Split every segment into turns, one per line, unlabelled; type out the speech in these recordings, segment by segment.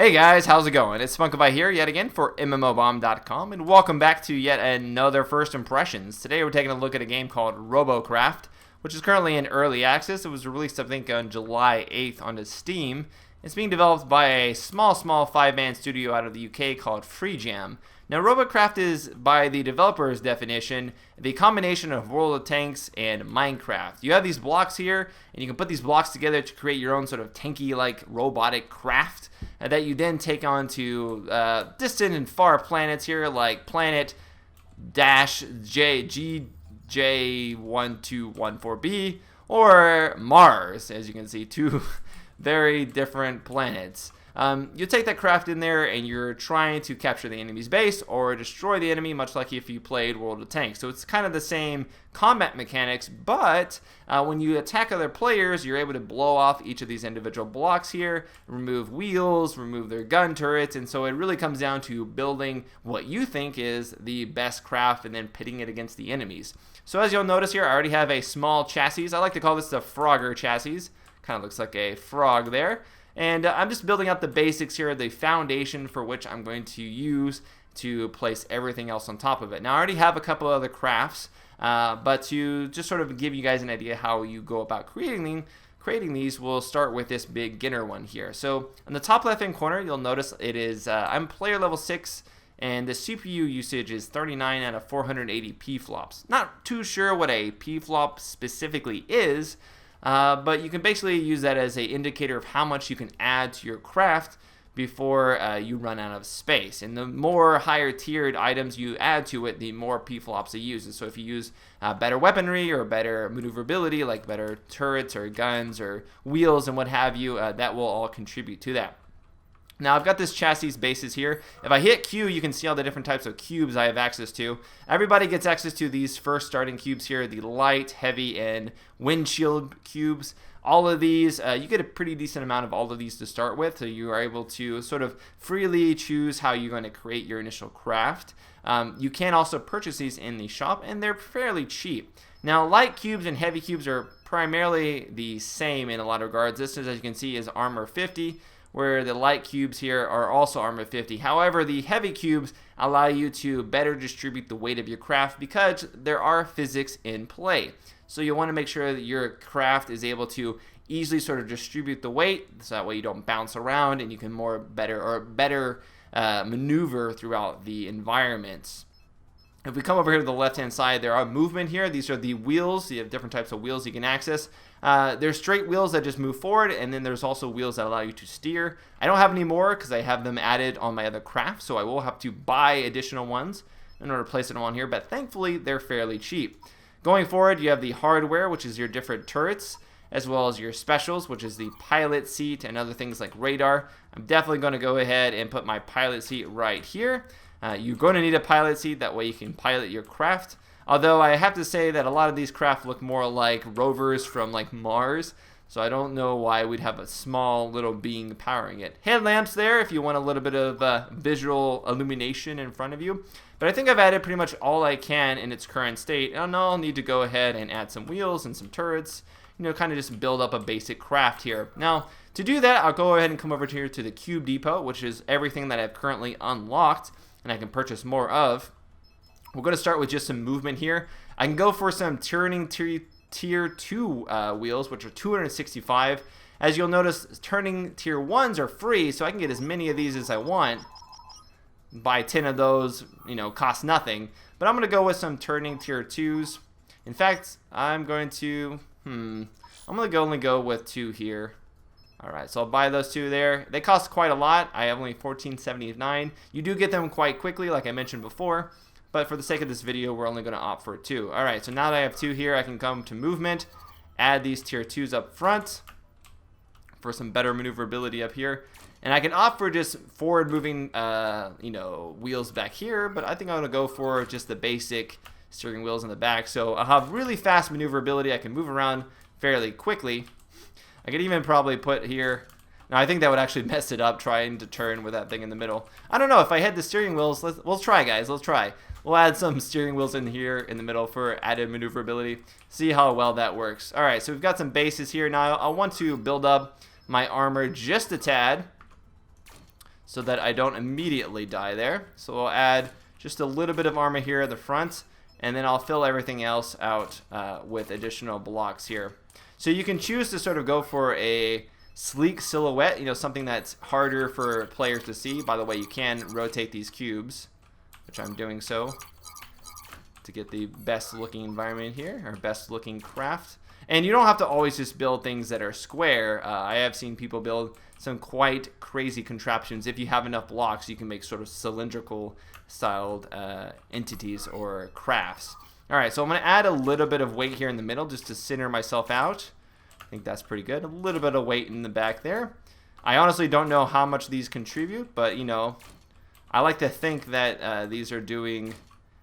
Hey guys, how's it going? It's Spunkaby here yet again for MMOBomb.com, and welcome back to yet another First Impressions. Today we're taking a look at a game called Robocraft, which is currently in early access. It was released, I think, on July 8th onto Steam. It's being developed by a small 5-man studio out of the UK called FreeJam. Now, Robocraft is, by the developer's definition, the combination of World of Tanks and Minecraft. You have these blocks here, and you can put these blocks together to create your own sort of tanky-like robotic craft that you then take on to distant and far planets here, like planet GJ1214b, or Mars, as you can see, two very different planets. You take that craft in there and you're trying to capture the enemy's base or destroy the enemy, much like if you played World of Tanks. So it's kind of the same combat mechanics, but when you attack other players, you're able to blow off each of these individual blocks here, remove wheels, remove their gun turrets, and so it really comes down to building what you think is the best craft and then pitting it against the enemies. So as you'll notice here, I already have a small chassis. I like to call this the Frogger chassis. Kind of looks like a frog there. And I'm just building up the basics here, the foundation for which I'm going to use to place everything else on top of it. Now, I already have a couple other crafts, but to just sort of give you guys an idea how you go about creating these, we'll start with this beginner one here. So, in the top left-hand corner, you'll notice it is, I'm player level 6, and the CPU usage is 39 out of 480 P-flops. Not too sure what a P-flop specifically is, but you can basically use that as an indicator of how much you can add to your craft before you run out of space. And the more higher tiered items you add to it, the more P-flops it uses. So if you use better weaponry or better maneuverability, like better turrets or guns or wheels and what have you, that will all contribute to that. Now, I've got this chassis bases here. If I hit Q, you can see all the different types of cubes I have access to. Everybody gets access to these first starting cubes here, the light, heavy, and windshield cubes. All of these, you get a pretty decent amount of all of these to start with, so you are able to sort of freely choose how you're going to create your initial craft. You can also purchase these in the shop, and they're fairly cheap. Now, light cubes and heavy cubes are primarily the same in a lot of regards. This, as you can see, is armor 50. Where the light cubes here are also armor 50. However, the heavy cubes allow you to better distribute the weight of your craft because there are physics in play. So you want to make sure that your craft is able to easily sort of distribute the weight, so that way you don't bounce around and you can better maneuver throughout the environments. If we come over here to the left-hand side, there are movement here. These are the wheels. You have different types of wheels you can access. There's straight wheels that just move forward, and then there's also wheels that allow you to steer. I don't have any more because I have them added on my other craft, so I will have to buy additional ones in order to place them on here, but thankfully they're fairly cheap. Going forward, you have the hardware, which is your different turrets, as well as your specials, which is the pilot seat and other things like radar. I'm definitely going to go ahead and put my pilot seat right here. You're going to need a pilot seat, that way you can pilot your craft. Although I have to say that a lot of these craft look more like rovers from like Mars, so I don't know why we'd have a small little being powering it. Headlamps there if you want a little bit of visual illumination in front of you. But I think I've added pretty much all I can in its current state. And I'll need to go ahead and add some wheels and some turrets, kind of just build up a basic craft here. Now, to do that, I'll go ahead and come over here to the Cube Depot, which is everything that I've currently unlocked and I can purchase more of. We're going to start with just some movement here. I can go for some turning tier 2 wheels, which are 265. As you'll notice, turning tier 1s are free, so I can get as many of these as I want. Buy 10 of those, cost nothing. But I'm going to go with some turning tier 2s. In fact, I'm going to, only go with 2 here. Alright, so I'll buy those 2 there. They cost quite a lot. I have only $14.79. You do get them quite quickly, like I mentioned before. But for the sake of this video, we're only going to opt for 2. Alright, so now that I have 2 here, I can come to movement, add these tier 2s up front for some better maneuverability up here. And I can opt for just forward moving, wheels back here, but I think I'm going to go for just the basic steering wheels in the back. So I'll have really fast maneuverability. I can move around fairly quickly. I could even probably put here, now I think that would actually mess it up trying to turn with that thing in the middle. I don't know, if I had the steering wheels, let's try guys, let's try. We'll add some steering wheels in here in the middle for added maneuverability. See how well that works. Alright, so we've got some bases here. Now I want to build up my armor just a tad. so that I don't immediately die there. So I'll add just a little bit of armor here at the front, and then I'll fill everything else out with additional blocks here. So you can choose to sort of go for a sleek silhouette, something that's harder for players to see. By the way, you can rotate these cubes, which I'm doing so to get the best looking environment here, or best looking craft. And you don't have to always just build things that are square. I have seen people build some quite crazy contraptions. If you have enough blocks, you can make sort of cylindrical styled entities or crafts. Alright, so I'm going to add a little bit of weight here in the middle just to center myself out. I think that's pretty good. A little bit of weight in the back there. I honestly don't know how much these contribute, but I like to think that these are doing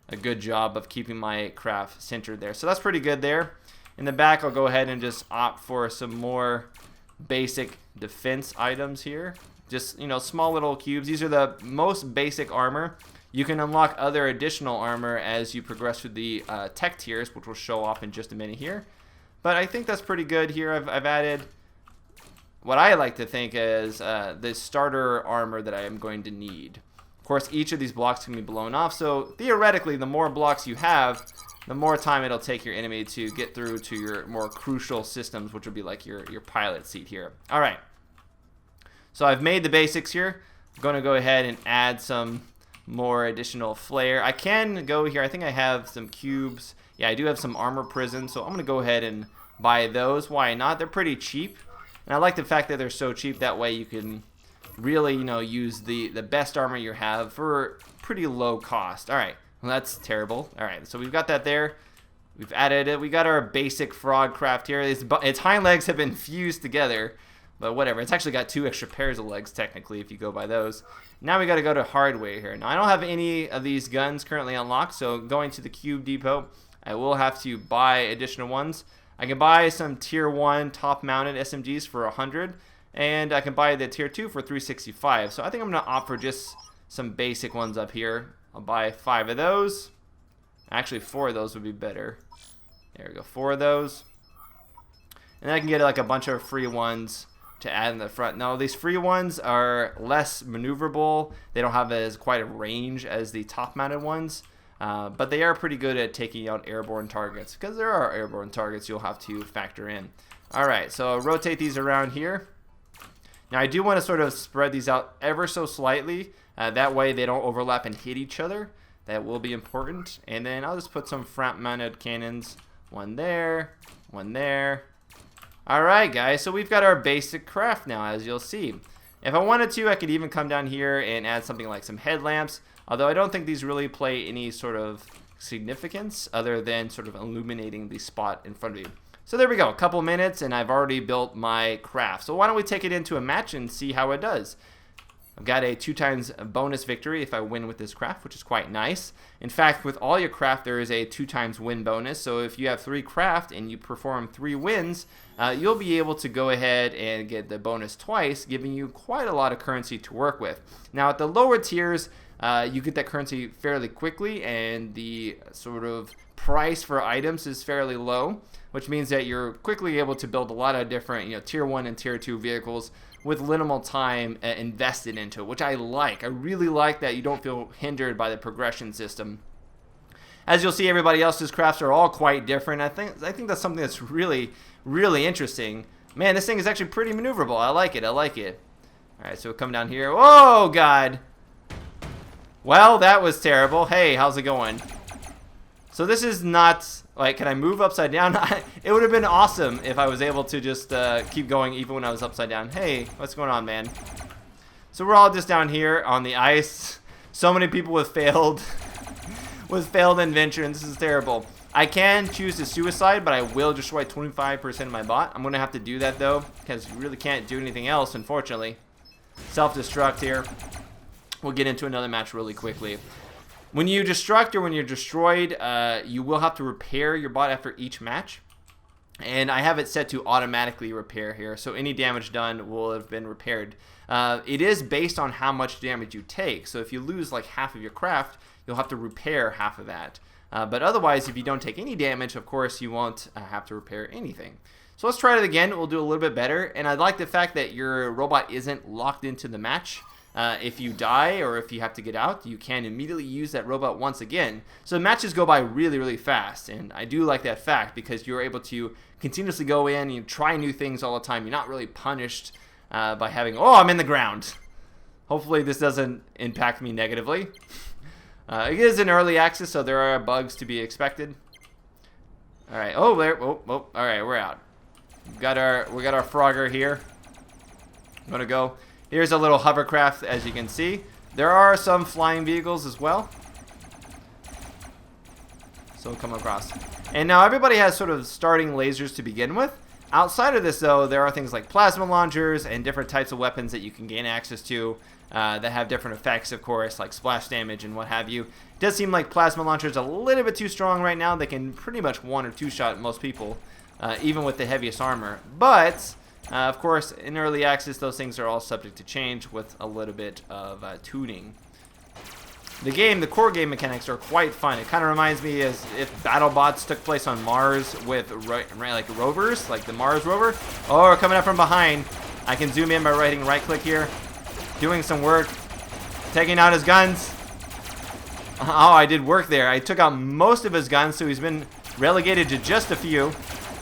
a good job of keeping my craft centered there. So that's pretty good there. In the back, I'll go ahead and just opt for some more basic defense items here. Just, small little cubes. These are the most basic armor. You can unlock other additional armor as you progress through the tech tiers, which will show off in just a minute here. But I think that's pretty good here. I've added what I like to think is the starter armor that I am going to need. Of course, each of these blocks can be blown off, so theoretically, the more blocks you have, the more time it'll take your enemy to get through to your more crucial systems, which will be like your pilot seat here. All right. So I've made the basics here. I'm going to go ahead and add some more additional flair. I can go here. I think I have some cubes. Yeah, I do have some armor prisons, so I'm going to go ahead and buy those. Why not? They're pretty cheap. And I like the fact that they're so cheap. That way you can really, use the best armor you have for pretty low cost. All right. Well, that's terrible. All right, so we've got that there. We've added it. We got our basic frog craft here. Its hind legs have been fused together, but whatever. It's actually got 2 extra pairs of legs, technically, if you go by those. Now we got to go to hardware here. Now, I don't have any of these guns currently unlocked, so going to the Cube Depot, I will have to buy additional ones. I can buy some Tier 1 top-mounted SMGs for 100, and I can buy the Tier 2 for 365. So I think I'm going to opt for just some basic ones up here. I'll buy 5 of those. Actually, 4 of those would be better. There we go, 4 of those. And then I can get like a bunch of free ones to add in the front. Now, these free ones are less maneuverable. They don't have as quite a range as the top-mounted ones. But they are pretty good at taking out airborne targets, because there are airborne targets you'll have to factor in. Alright, so I'll rotate these around here. Now, I do want to sort of spread these out ever so slightly. That way they don't overlap and hit each other. That will be important. And then I'll just put some front-mounted cannons. One there, one there. Alright guys, so we've got our basic craft now, as you'll see. If I wanted to, I could even come down here and add something like some headlamps. Although I don't think these really play any sort of significance other than sort of illuminating the spot in front of you. So there we go, a couple minutes and I've already built my craft. So why don't we take it into a match and see how it does. I've got a 2x bonus victory if I win with this craft, which is quite nice. In fact, with all your craft, there is a 2x win bonus. So if you have 3 craft and you perform 3 wins, you'll be able to go ahead and get the bonus twice, giving you quite a lot of currency to work with. Now, at the lower tiers, you get that currency fairly quickly, and the sort of price for items is fairly low, which means that you're quickly able to build a lot of different, tier 1 and tier 2 vehicles with minimal time invested into it, which I like. I really like that you don't feel hindered by the progression system. As you'll see, everybody else's crafts are all quite different. I think that's something that's really, really interesting. Man, this thing is actually pretty maneuverable. I like it. I like it. All right, so we'll come down here. Oh, God. Well, that was terrible. Hey, how's it going? So this is not, like, can I move upside down? It would have been awesome if I was able to just keep going even when I was upside down. Hey, what's going on, man? So we're all just down here on the ice. So many people with failed invention. This is terrible. I can choose to suicide, but I will destroy 25% of my bot. I'm going to have to do that, though, because you really can't do anything else, unfortunately. Self-destruct here. We'll get into another match really quickly. When you destruct or when you're destroyed, you will have to repair your bot after each match. And I have it set to automatically repair here, so any damage done will have been repaired. It is based on how much damage you take. So if you lose like half of your craft, you'll have to repair half of that. But otherwise, if you don't take any damage, of course, you won't have to repair anything. So let's try it again. We'll do a little bit better. And I like the fact that your robot isn't locked into the match. if you die or if you have to get out, you can immediately use that robot once again. So the matches go by really, really fast, and I do like that fact because you're able to continuously go in and try new things all the time. You're not really punished by having, oh, I'm in the ground. Hopefully this doesn't impact me negatively. It is in early access, so there are bugs to be expected. All right. Oh, there. Oh. All right, we're out. We got our Frogger here. I'm gonna go. Here's a little hovercraft, as you can see. There are some flying vehicles as well. So we'll come across. And now everybody has sort of starting lasers to begin with. Outside of this, though, there are things like plasma launchers and different types of weapons that you can gain access to that have different effects, of course, like splash damage and what have you. It does seem like plasma launchers are a little bit too strong right now. They can pretty much one or two shot most people, even with the heaviest armor. But, of course, in early access, those things are all subject to change with a little bit of tuning. The core game mechanics are quite fun. It kind of reminds me as if BattleBots took place on Mars with like rovers, like the Mars rover. Oh, coming up from behind. I can zoom in by hitting right click here. Doing some work. Taking out his guns. Oh, I did work there. I took out most of his guns, so he's been relegated to just a few.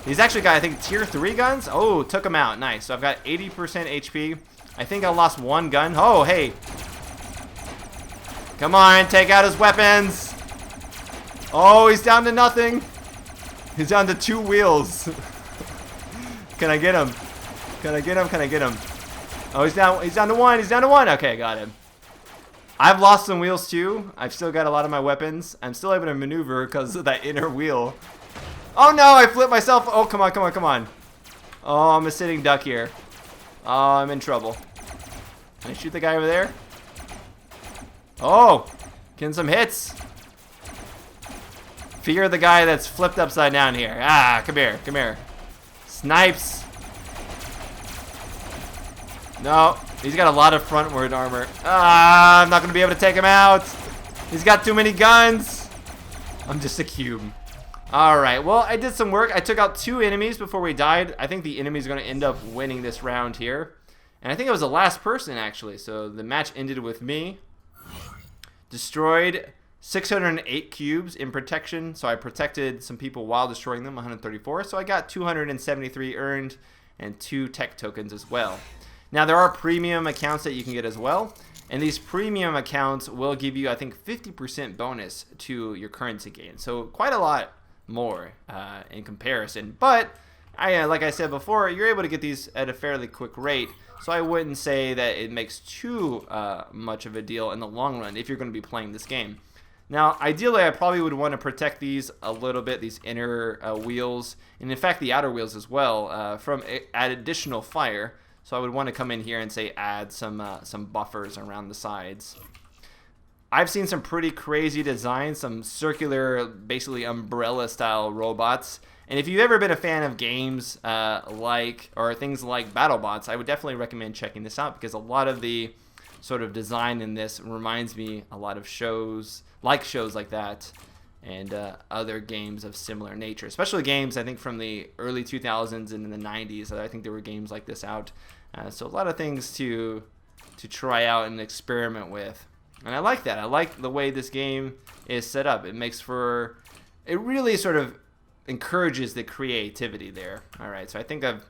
He's actually got, I think, tier 3 guns. Oh, took him out. Nice. So I've got 80% HP. I think I lost one gun. Oh, hey. Come on, take out his weapons. Oh, he's down to nothing. He's down to 2 wheels. Can I get him? Can I get him? Can I get him? Oh, he's down to 1. He's down to 1. Okay, got him. I've lost some wheels too. I've still got a lot of my weapons. I'm still able to maneuver because of that inner wheel. Oh no, I flipped myself. Oh, come on, come on, come on. Oh, I'm a sitting duck here. Oh, I'm in trouble. Can I shoot the guy over there? Oh, getting some hits. Fear the guy that's flipped upside down here. Ah, come here, come here. Snipes. No, he's got a lot of frontward armor. Ah, I'm not gonna be able to take him out. He's got too many guns. I'm just a cube. All right, well, I did some work. I took out 2 enemies before we died. I think the enemy's gonna end up winning this round here. And I think it was the last person, actually. So the match ended with me. Destroyed 608 cubes in protection. So I protected some people while destroying them, 134. So I got 273 earned and 2 tech tokens as well. Now there are premium accounts that you can get as well. And these premium accounts will give you, I think, 50% bonus to your currency gain. So quite a lot more in comparison. But like I said before, you're able to get these at a fairly quick rate. So I wouldn't say that it makes too much of a deal in the long run if you're going to be playing this game. Now, ideally, I probably would want to protect these a little bit, these inner wheels, and in fact the outer wheels as well, from additional fire. So I would want to come in here and say add some buffers around the sides. I've seen some pretty crazy designs, some circular, basically umbrella-style robots. And if you've ever been a fan of games or things like BattleBots, I would definitely recommend checking this out because a lot of the sort of design in this reminds me a lot of shows like that and other games of similar nature, especially games I think from the early 2000s and in the 90s. I think there were games like this out. So a lot of things to try out and experiment with. And I like that. I like the way this game is set up. It really sort of encourages the creativity there. All right, so I think I've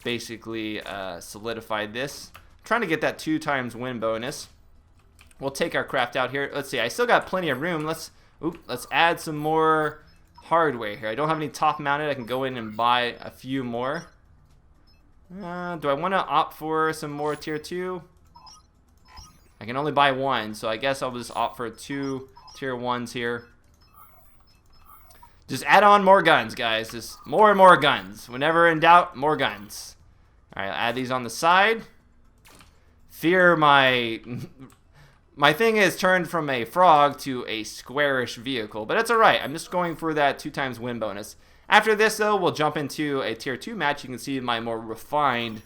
basically solidified this. I'm trying to get that 2 times win bonus. We'll take our craft out here. Let's see, I still got plenty of room. Let's add some more hardware here. I don't have any top mounted. I can go in and buy a few more. Do I want to opt for some more tier 2? I can only buy 1, so I guess I'll just opt for 2 tier 1s here. Just add on more guns, guys. Just more and more guns. Whenever in doubt, more guns. All right, I'll add these on the side. Fear my thing is turned from a frog to a squarish vehicle, but that's all right. I'm just going for that 2 times win bonus. After this, though, we'll jump into a tier 2 match. You can see my more refined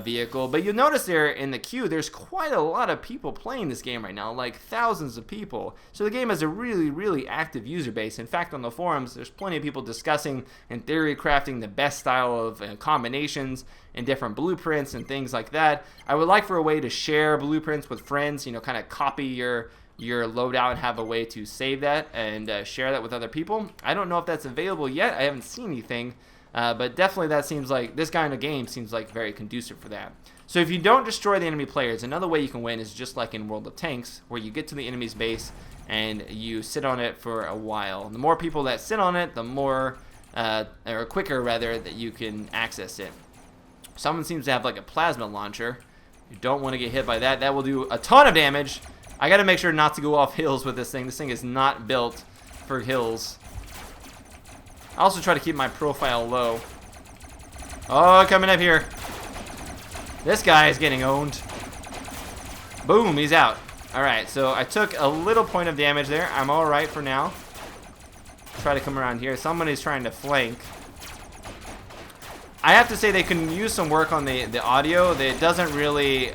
vehicle. But you'll notice there in the queue, there's quite a lot of people playing this game right now, like thousands of people. So the game has a really, really active user base. In fact, on the forums, there's plenty of people discussing and theory crafting the best style of combinations and different blueprints and things like that. I would like for a way to share blueprints with friends, you know, kind of copy your loadout and have a way to save that and share that with other people. I don't know if that's available yet. I haven't seen anything. But definitely that seems like, this kind of game seems like very conducive for that. So if you don't destroy the enemy players, another way you can win is just like in World of Tanks, where you get to the enemy's base and you sit on it for a while. The more people that sit on it, the more, or quicker rather, that you can access it. Someone seems to have like a plasma launcher. You don't want to get hit by that. That will do a ton of damage. I got to make sure not to go off hills with this thing. This thing is not built for hills. I also try to keep my profile low. Oh, coming up here. This guy is getting owned. Boom, he's out. Alright, so I took a little point of damage there. I'm alright for now. Try to come around here. Somebody's trying to flank. I have to say they can use some work on the audio. It doesn't really...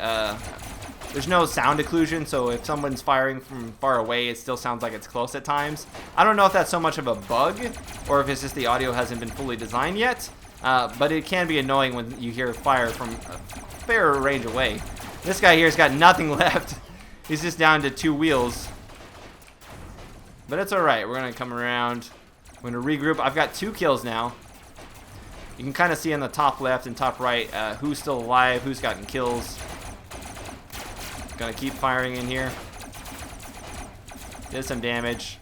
there's no sound occlusion, so if someone's firing from far away, it still sounds like it's close at times. I don't know if that's so much of a bug, or if it's just the audio hasn't been fully designed yet, but it can be annoying when you hear fire from a fair range away. This guy here's got nothing left. He's just down to 2 wheels. But it's alright, we're going to come around. We're going to regroup. I've got 2 kills now. You can kind of see on the top left and top right who's still alive, who's gotten kills. Gonna keep firing in here. Did some damage.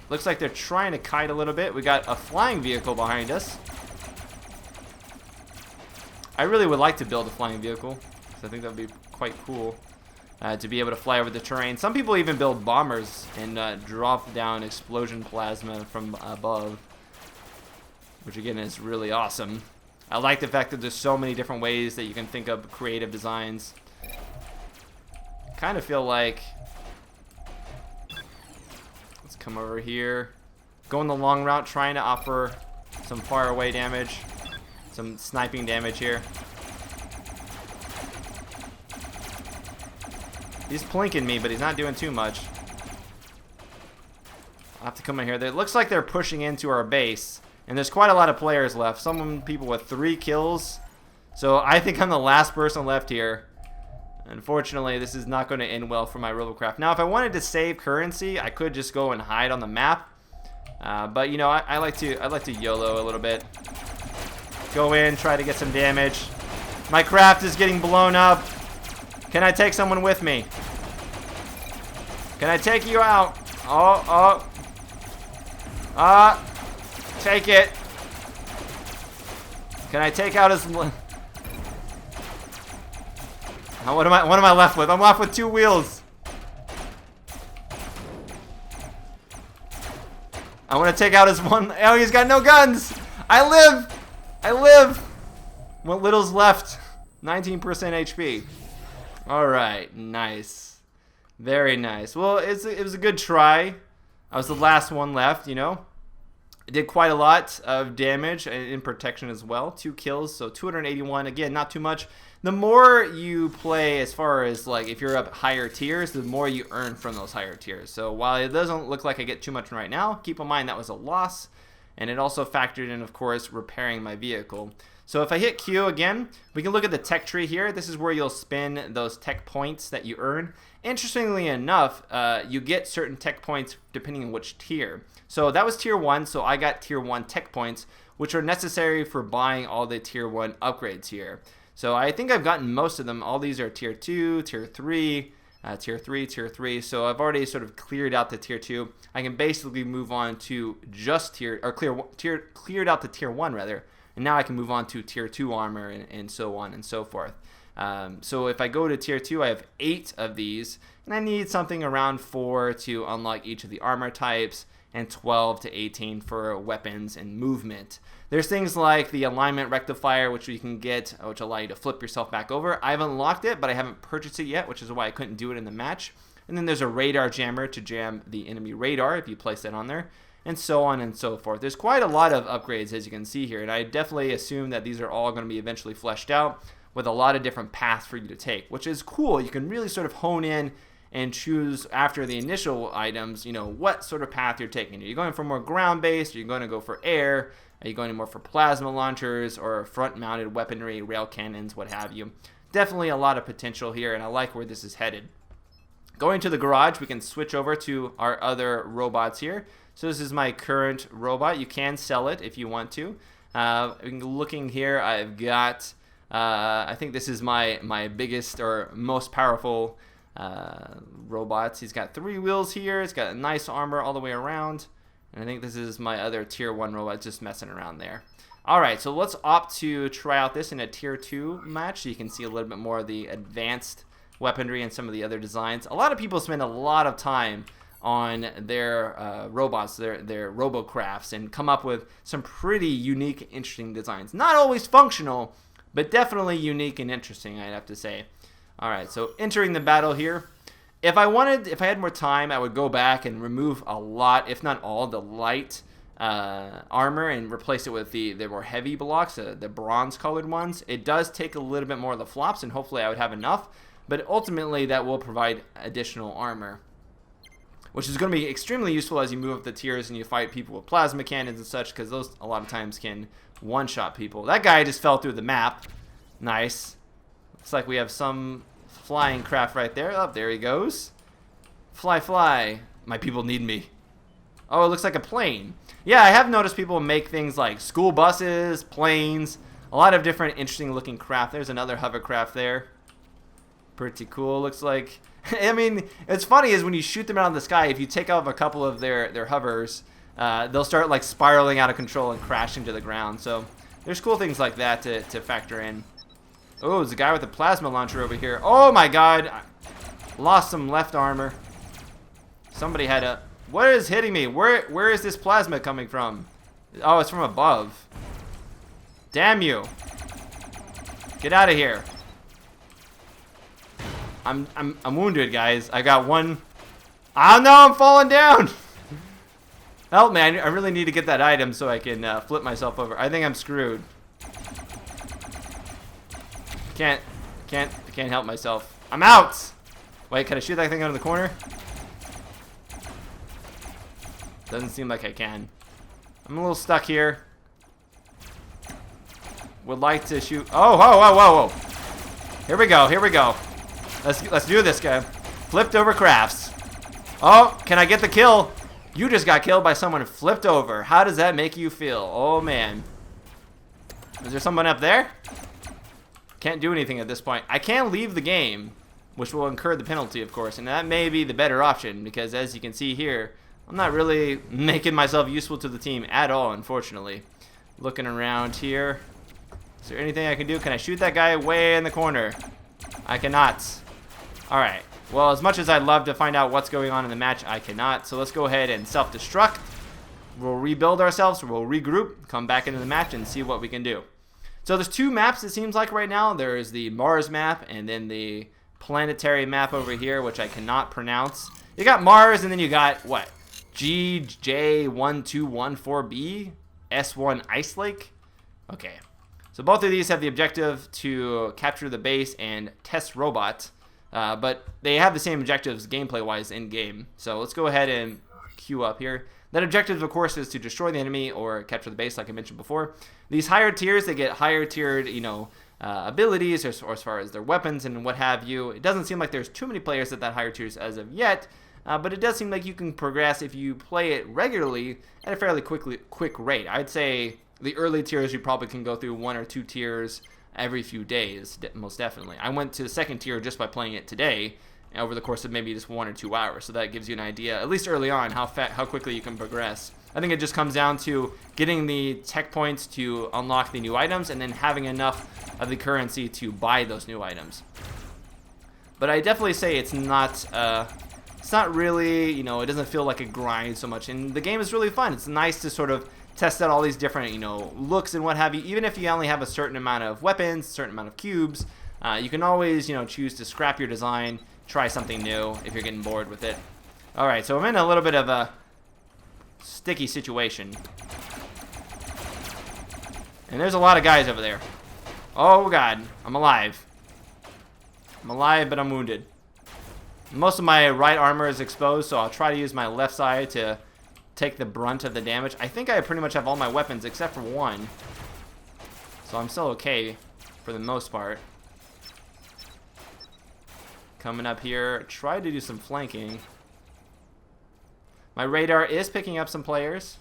Looks like they're trying to kite a little bit. We got a flying vehicle behind us. I really would like to build a flying vehicle, because I think that would be quite cool to be able to fly over the terrain. Some people even build bombers and drop down explosion plasma from above, which again is really awesome. I like the fact that there's so many different ways that you can think of creative designs. Kind of feel like, let's come over here, going the long route, trying to offer some far away damage, some sniping damage here. He's plinking me, but he's not doing too much. I'll have to come in here. It looks like they're pushing into our base, and there's quite a lot of players left. Some people with 3 kills, so I think I'm the last person left here. Unfortunately, this is not going to end well for my Robocraft. Now, if I wanted to save currency, I could just go and hide on the map. But you know, I like to YOLO a little bit. Go in, try to get some damage. My craft is getting blown up. Can I take someone with me? Can I take you out? Take it. Can I take out his... What am I left with? I'm left with 2 wheels. I want to take out his one. Oh, he's got no guns. I live. What little's left? 19% HP. All right, nice. Very nice. Well, it was a good try. I was the last one left, you know. I did quite a lot of damage in protection as well. 2 kills, so 281. Again, not too much. The more you play, as far as like if you're up higher tiers, the more you earn from those higher tiers. So while it doesn't look like I get too much right now, keep in mind that was a loss. And it also factored in, of course, repairing my vehicle. So if I hit Q again, we can look at the tech tree here. This is where you'll spend those tech points that you earn. Interestingly enough, you get certain tech points depending on which tier. So that was tier 1, so I got tier 1 tech points, which are necessary for buying all the tier 1 upgrades here. So I think I've gotten most of them. All these are tier 2, tier 3, tier 3, tier 3. So I've already sort of cleared out the tier 2. I can basically move on to just cleared out the tier 1 rather. And now I can move on to tier 2 armor and so on and so forth. So if I go to tier 2, I have 8 of these. And I need something around 4 to unlock each of the armor types, and 12 to 18 for weapons and movement. There's things like the alignment rectifier, which you can get, which allow you to flip yourself back over. I haven't unlocked it, but I haven't purchased it yet, which is why I couldn't do it in the match. And then there's a radar jammer to jam the enemy radar if you place that on there. and so on and so forth. There's quite a lot of upgrades, as you can see here, and I definitely assume that these are all going to be eventually fleshed out with a lot of different paths for you to take, which is cool. You can really sort of hone in and choose after the initial items, you know, what sort of path you're taking. Are you going for more ground-based? Are you going to go for air? Are you going more for plasma launchers or front-mounted weaponry, rail cannons, what have you? Definitely a lot of potential here, and I like where this is headed. Going to the garage, we can switch over to our other robots here. So this is my current robot. You can sell it if you want to. Looking here, I've got, I think this is my biggest or most powerful robots. He's got 3 wheels here. It's got a nice armor all the way around. And I think this is my other tier 1 robot just messing around there. Alright, so let's opt to try out this in a tier 2 match so you can see a little bit more of the advanced weaponry and some of the other designs. A lot of people spend a lot of time on their robots, their Robocrafts, and come up with some pretty unique, interesting designs. Not always functional, but definitely unique and interesting, I'd have to say. Alright, so entering the battle here. If I had more time, I would go back and remove a lot, if not all, the light armor and replace it with the more heavy blocks, the bronze-colored ones. It does take a little bit more of the flops, and hopefully I would have enough, but ultimately that will provide additional armor, which is going to be extremely useful as you move up the tiers and you fight people with plasma cannons and such, because those a lot of times can one-shot people. That guy just fell through the map. Nice. Looks like we have some flying craft right there. Oh, there he goes. Fly, fly. My people need me. Oh, it looks like a plane. Yeah, I have noticed people make things like school buses, planes, a lot of different interesting looking craft. There's another hovercraft there. Pretty cool, looks like. I mean, it's funny is when you shoot them out of the sky, if you take off a couple of their hovers, they'll start like spiraling out of control and crashing to the ground. So there's cool things like that to factor in. Oh, there's a guy with a plasma launcher over here. Oh my god. I lost some left armor. Somebody had a... What is hitting me? Where is this plasma coming from? Oh, it's from above. Damn you. Get out of here. I'm wounded, guys. I got one... Oh no, I'm falling down. Help me. I really need to get that item so I can flip myself over. I think I'm screwed. Can't help myself. I'm out! Wait, can I shoot that thing out of the corner? Doesn't seem like I can. I'm a little stuck here. Would like to shoot. Oh, whoa, whoa, whoa, whoa. Here we go, here we go. Let's do this, guy. Flipped over crafts. Oh, can I get the kill? You just got killed by someone flipped over. How does that make you feel? Oh, man. Is there someone up there? Can't do anything at this point. I can leave the game, which will incur the penalty, of course, and that may be the better option because, as you can see here, I'm not really making myself useful to the team at all, unfortunately. Looking around here. Is there anything I can do? Can I shoot that guy way in the corner? I cannot. Alright. Well, as much as I'd love to find out what's going on in the match, I cannot. So let's go ahead and self-destruct. We'll rebuild ourselves, we'll regroup, come back into the match, and see what we can do. So there's 2 maps, it seems like, right now. There's the Mars map and then the planetary map over here, which I cannot pronounce. You got Mars, and then you got, what? GJ1214B? S1 Ice Lake? Okay. So both of these have the objective to capture the base and test robot. But they have the same objectives gameplay-wise in-game. So let's go ahead and queue up here. That objective, of course, is to destroy the enemy or capture the base, like I mentioned before. These higher tiers, they get higher tiered, abilities or as far as their weapons and what have you. It doesn't seem like there's too many players at that higher tiers as of yet, but it does seem like you can progress if you play it regularly at a fairly quick rate. I'd say the early tiers you probably can go through 1 or 2 tiers every few days, most definitely. I went to the 2nd tier just by playing it today, over the course of maybe just 1 or 2 hours. So that gives you an idea, at least early on, how quickly you can progress. I think it just comes down to getting the tech points to unlock the new items and then having enough of the currency to buy those new items. But I definitely say it's not really, it doesn't feel like a grind so much. And the game is really fun. It's nice to sort of test out all these different, looks and what have you. Even if you only have a certain amount of weapons, a certain amount of cubes, you can always, choose to scrap your design, try something new if you're getting bored with it. Alright, so I'm in a little bit of a sticky situation. And there's a lot of guys over there. Oh god, I'm alive. I'm alive, but I'm wounded. Most of my right armor is exposed, so I'll try to use my left side to take the brunt of the damage. I think I pretty much have all my weapons except for one. So I'm still okay for the most part. Coming up here, try to do some flanking. My radar is picking up some players.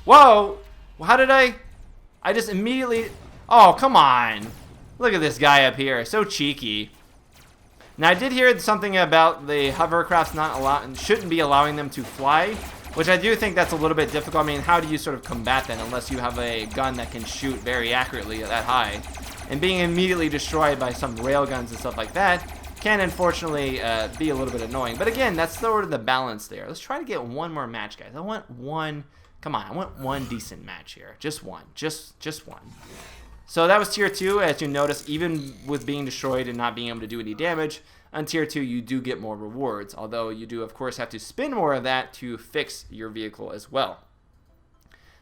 Whoa! How did I just immediately... Oh, come on. Look at this guy up here. So cheeky. Now, I did hear something about the hovercrafts shouldn't be allowing them to fly, which I do think that's a little bit difficult. I mean, how do you sort of combat that unless you have a gun that can shoot very accurately that high? And being immediately destroyed by some rail guns and stuff like that can unfortunately be a little bit annoying. But again, that's sort of the balance there. Let's try to get one more match, guys. I want one... Come on, I want one decent match here. Just one. Just one. So that was tier 2. As you notice, even with being destroyed and not being able to do any damage, on tier 2 you do get more rewards. Although you do, of course, have to spend more of that to fix your vehicle as well.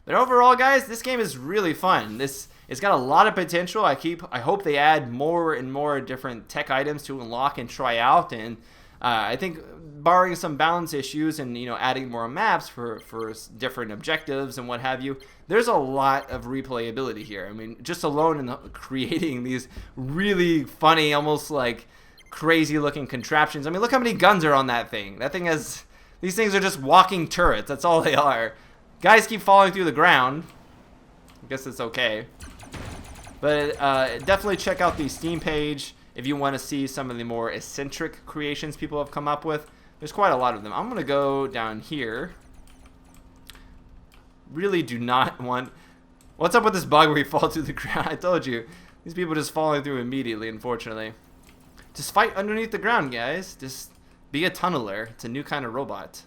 But overall, guys, this game is really fun. It's got a lot of potential. I hope they add more and more different tech items to unlock and try out. And I think, barring some balance issues and adding more maps for different objectives and what have you, there's a lot of replayability here. I mean, just alone in creating these really funny, almost like crazy looking contraptions. I mean, look how many guns are on that thing. That thing has... These things are just walking turrets. That's all they are. Guys keep falling through the ground. I guess it's okay. But definitely check out the Steam page if you want to see some of the more eccentric creations people have come up with. There's quite a lot of them. I'm going to go down here. Really do not want... What's up with this bug where you fall through the ground? I told you. These people just falling through immediately, unfortunately. Just fight underneath the ground, guys. Just be a tunneler. It's a new kind of robot.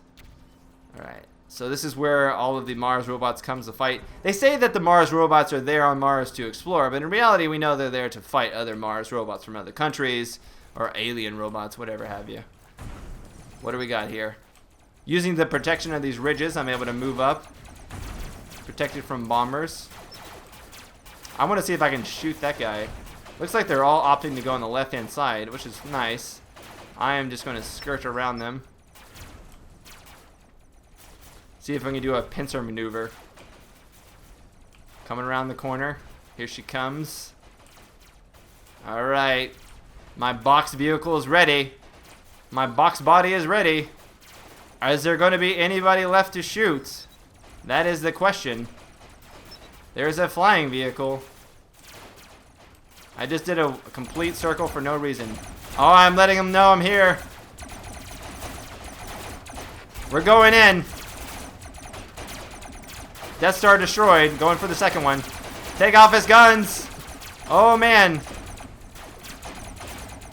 Alright. So this is where all of the Mars robots comes to fight. They say that the Mars robots are there on Mars to explore, but in reality we know they're there to fight other Mars robots from other countries, or alien robots, whatever have you. What do we got here? Using the protection of these ridges, I'm able to move up. Protected from bombers. I want to see if I can shoot that guy. Looks like they're all opting to go on the left-hand side, which is nice. I am just going to skirt around them. See if I can do a pincer maneuver. Coming around the corner. Here she comes. Alright. My box vehicle is ready. My box body is ready. Is there going to be anybody left to shoot? That is the question. There's a flying vehicle. I just did a complete circle for no reason. Oh, I'm letting them know I'm here. We're going in. Death Star destroyed. Going for the second one. Take off his guns. Oh, man.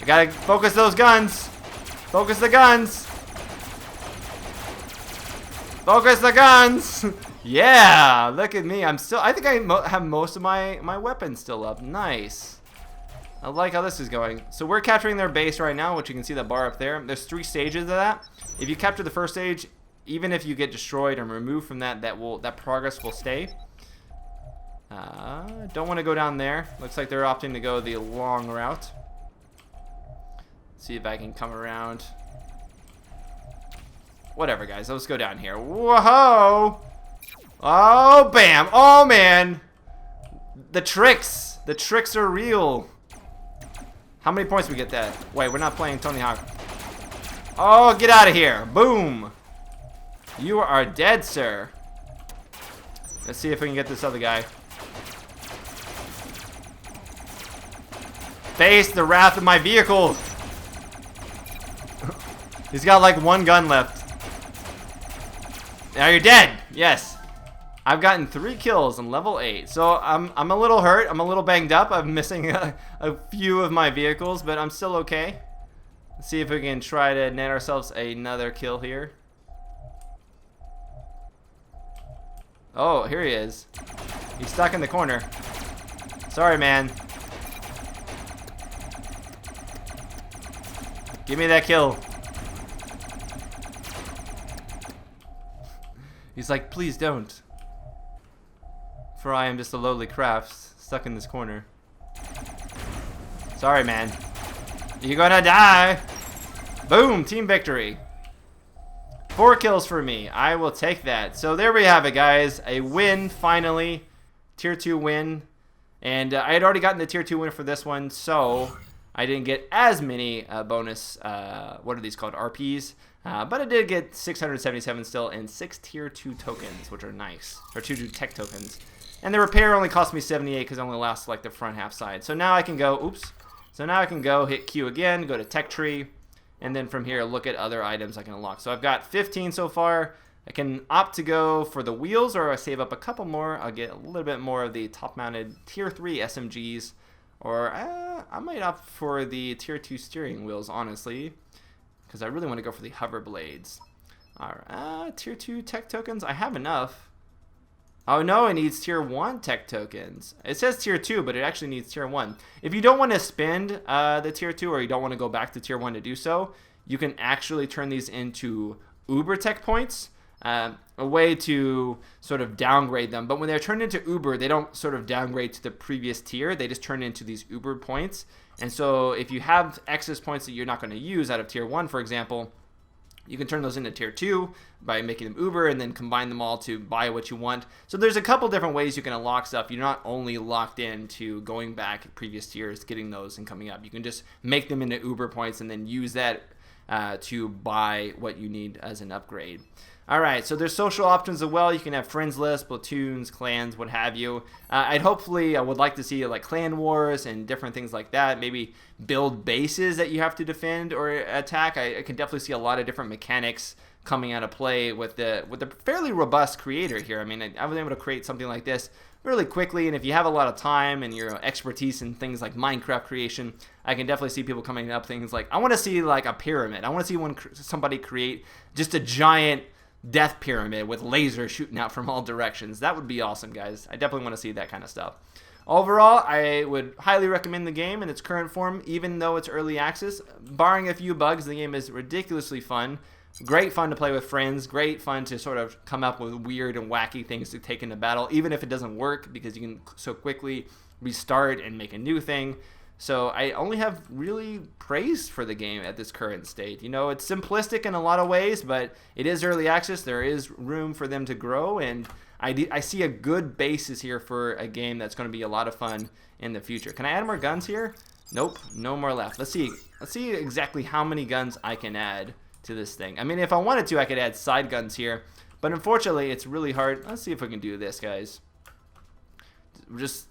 I gotta focus those guns. Focus the guns. Focus the guns. Yeah, look at me. I think I have most of my weapons still up. Nice. I like how this is going. So we're capturing their base right now, which you can see the bar up there. There's 3 stages of that. If you capture the first stage, even if you get destroyed and removed from that, that progress will stay. Don't want to go down there. Looks like they're opting to go the long route. See if I can come around. Whatever, guys. Let's go down here. Whoa! Oh, bam! Oh, man! The tricks! The tricks are real. How many points we get that? Wait, we're not playing Tony Hawk. Oh, get out of here! Boom! You are dead, sir. Let's see if we can get this other guy. Face the wrath of my vehicle! He's got like 1 gun left. Now you're dead! Yes. I've gotten 3 kills on level 8. So I'm a little hurt. I'm a little banged up. I'm missing a few of my vehicles, but I'm still okay. Let's see if we can try to net ourselves another kill here. Oh, here he is. He's stuck in the corner. Sorry, man. Give me that kill. He's like, please don't. For I am just a lowly craft stuck in this corner. Sorry, man. You're gonna die. Boom, team victory. 4 kills for me. I will take that. So there we have it, guys. A win, finally. Tier 2 win. And I had already gotten the Tier 2 win for this one, so I didn't get as many bonus, what are these called, RPs. But I did get 677 still and 6 Tier 2 tokens, which are nice. Or 2 tech tokens. And the repair only cost me 78 because it only lasts like the front half side. So now I can go, oops. So now I can go hit Q again, go to tech tree. And then from here, look at other items I can unlock. So I've got 15 so far. I can opt to go for the wheels, or I save up a couple more. I'll get a little bit more of the top-mounted Tier 3 SMGs. Or I might opt for the Tier 2 steering wheels, honestly. Because I really want to go for the hover blades. Alright, Tier 2 tech tokens. I have enough. Oh no, it needs Tier 1 tech tokens. It says Tier 2, but it actually needs Tier 1. If you don't want to spend the Tier 2, or you don't want to go back to Tier 1 to do so, you can actually turn these into Uber tech points. A way to sort of downgrade them. But when they're turned into Uber, they don't sort of downgrade to the previous tier. They just turn into these Uber points. And so if you have excess points that you're not going to use out of Tier 1, for example, you can turn those into Tier 2 by making them Uber and then combine them all to buy what you want. So there's a couple different ways you can unlock stuff. You're not only locked in to going back at previous tiers, getting those and coming up. You can just make them into Uber points and then use that to buy what you need as an upgrade. Alright, so there's social options as well. You can have friends list, platoons, clans, what have you. I would like to see like clan wars and different things like that. Maybe build bases that you have to defend or attack. I can definitely see a lot of different mechanics coming out of play with the fairly robust creator here. I mean, I was able to create something like this really quickly, and if you have a lot of time and your expertise in things like Minecraft creation, I can definitely see people coming up things like, I want to see like a pyramid. I want to see somebody create just a giant death pyramid with lasers shooting out from all directions. That would be awesome, guys. I definitely want to see that kind of stuff. Overall, I would highly recommend the game in its current form, even though it's early access. Barring a few bugs, the game is ridiculously fun. Great fun to play with friends. Great fun to sort of come up with weird and wacky things to take into battle, even if it doesn't work, because you can so quickly restart and make a new thing. So I only have really praise for the game at this current state. You know, it's simplistic in a lot of ways, but it is early access. There is room for them to grow, and I see a good basis here for a game that's going to be a lot of fun in the future. Can I add more guns here? Nope, no more left. Let's see exactly how many guns I can add to this thing. I mean, if I wanted to, I could add side guns here, but unfortunately, it's really hard. Let's see if we can do this, guys. Just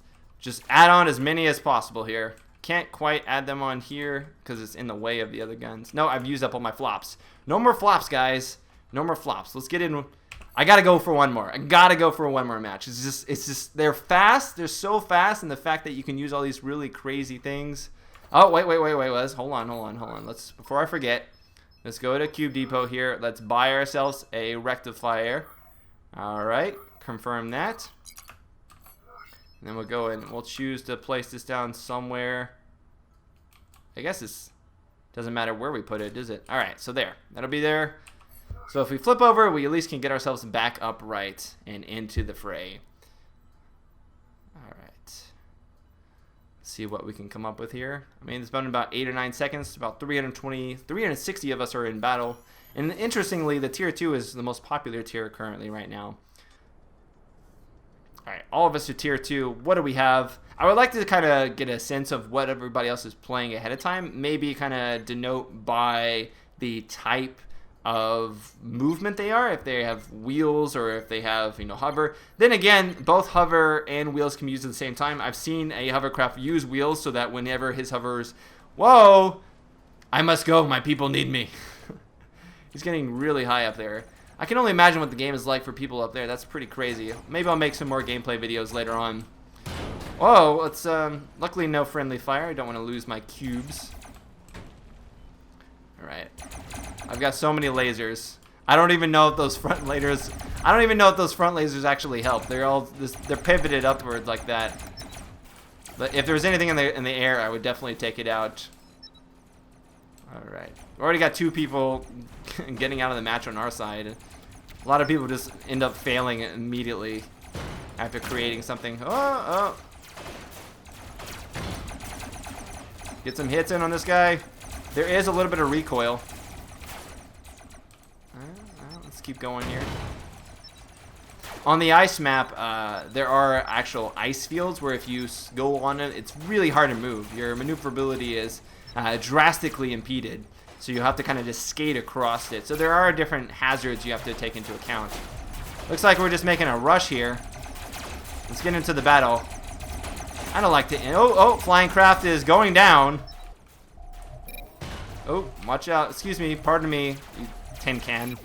add on as many as possible here. Can't quite add them on here because it's in the way of the other guns. No, I've used up all my flops. No more flops, guys. No more flops. Let's get in. I gotta go for one more. I gotta go for one more match. It's just they're fast. They're so fast, and the fact that you can use all these really crazy things. Oh, wait, Wes. Hold on. Before I forget, let's go to Cube Depot here. Let's buy ourselves a rectifier. All right, confirm that. And then we'll go and we'll choose to place this down somewhere. I guess it doesn't matter where we put it, does it? Alright, so there. That'll be there. So if we flip over, we at least can get ourselves back upright and into the fray. Alright. Let's see what we can come up with here. I mean, it's been about 8 or 9 seconds. About 360 of us are in battle. And interestingly, the Tier 2 is the most popular tier currently right now. Alright, all of us are Tier 2. What do we have? I would like to kind of get a sense of what everybody else is playing ahead of time. Maybe kind of denote by the type of movement they are. If they have wheels or if they have, hover. Then again, both hover and wheels can be used at the same time. I've seen a hovercraft use wheels so that whenever his hovers, whoa, I must go. My people need me. He's getting really high up there. I can only imagine what the game is like for people up there. That's pretty crazy. Maybe I'll make some more gameplay videos later on. Whoa, it's luckily no friendly fire. I don't want to lose my cubes. Alright. I've got so many lasers. I don't even know if those front lasers actually help. They're pivoted upwards like that. But if there was anything in the air, I would definitely take it out. Alright. Already got 2 people getting out of the match on our side. A lot of people just end up failing immediately after creating something. Oh. Get some hits in on this guy. There is a little bit of recoil. Let's keep going here. On the ice map, there are actual ice fields where if you go on it, it's really hard to move. Your maneuverability is drastically impeded. So you have to kind of just skate across it. So there are different hazards you have to take into account. Looks like we're just making a rush here. Let's get into the battle. I don't like to... Oh, flying craft is going down. Oh, watch out. Excuse me. Pardon me, you tin can.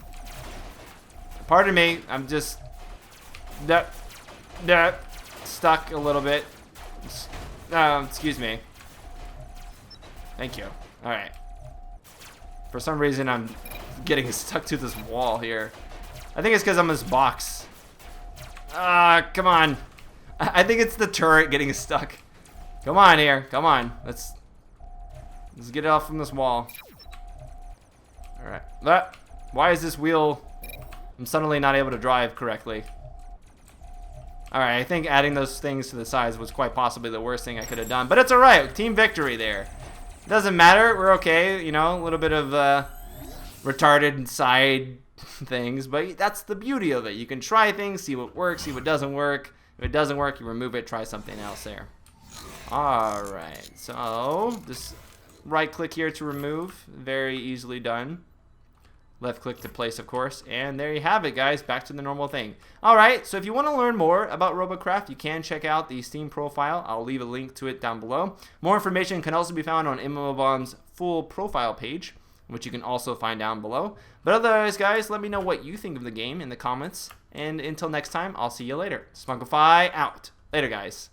Pardon me. I'm just... stuck a little bit. Excuse me. Thank you. Alright. For some reason, I'm getting stuck to this wall here. I think it's because I'm in this box. Come on. I think it's the turret getting stuck. Come on here. Come on. Let's get it off from this wall. Alright. Why is this wheel... I'm suddenly not able to drive correctly. Alright, I think adding those things to the sides was quite possibly the worst thing I could have done. But it's alright. Team victory there. Doesn't matter. We're okay. You know, a little bit of retarded side things. But that's the beauty of it. You can try things, see what works, see what doesn't work. If it doesn't work, you remove it, try something else there. Alright. So, just right click here to remove. Very easily done. Left click to place, of course. And there you have it, guys. Back to the normal thing. Alright, so if you want to learn more about Robocraft, you can check out the Steam profile. I'll leave a link to it down below. More information can also be found on MMOBomb's full profile page, which you can also find down below. But otherwise, guys, let me know what you think of the game in the comments. And until next time, I'll see you later. Spunkify out. Later, guys.